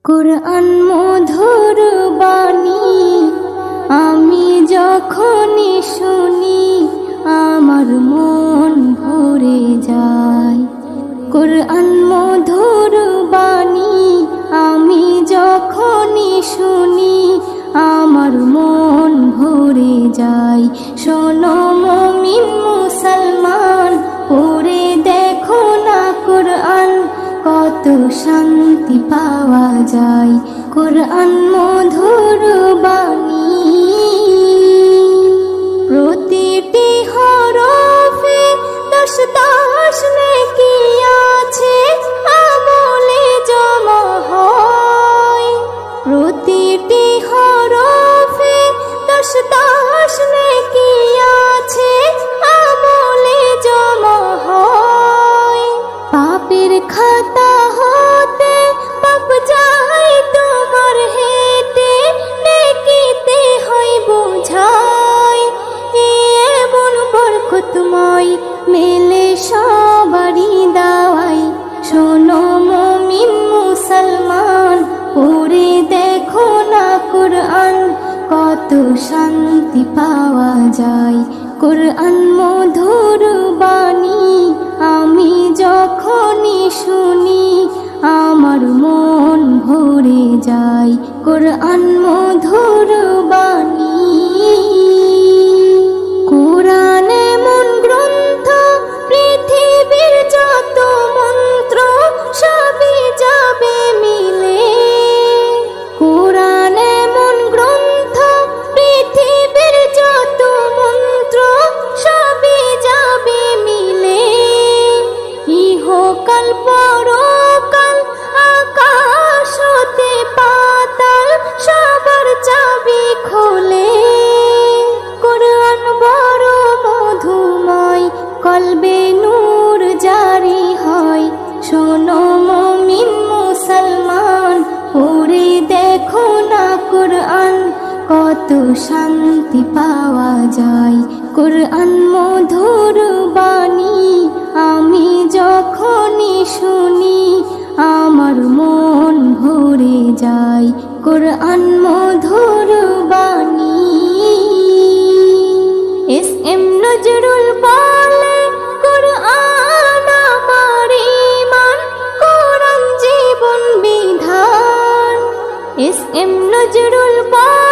কুরআন মধুর বাণী আমি যখনই শুনি আমার মন ভরে যায়। কুরআন মধুর বাণী আমি যখনই শুনি আমার মন ভরে যায়। শোনো মুমিন মুসলমান, পড়ে দেখো না কুরআন, কত শান্তি পাওয়া যায়। কুরআন মধুর বাণী প্রতিটি হরফে 10 নেকি আছে, আমলে জমা হয়। প্রতিটি হরফে 10 নেকি আছে, আমলে জমা হয়। পাপের খাতা হতে পাপ যায় তোমার হেঁটে, নেকিতে হয় বোঝাই। এমন বরকতময় মেলে সবারই দাওয়াই। শোনো মুমিন মুসলমান, পড়ে দেখো না কুরআন, কত শান্তি পাওয়া যায়। কুরআন মধুর বাণী আমি যখনই শুনি আমার মন ভরে যায়। কুরআন মধুর বাণী। কুরআন এমন গ্রন্থ, পৃথিবীর যত মন্ত্র সবই যাবে মিলে। কুরআন এমন গ্রন্থ, পৃথিবীর যত মন্ত্র সবই যাবে মিলে। ইহকাল পরকাল আকাশ হতে পাতাল সবার চাবি খোলে। কুরআন বড় মধুময়, কলবে নূর জারি হয়। শোনো মুমিন মুসলমান, পড়ে দেখো না কুরআন, কত শান্তি পাওয়া যায়। কুরআন মধুর বাণী আমি যখনই শুনি আমার মন ভরে যায়। কুরআন মধুর বাণী। এস.এম. নজরুল বলে, কুরআন আমার ঈমান, কুরআন জীবন বিধান। এস.এম. নজরুল বলে,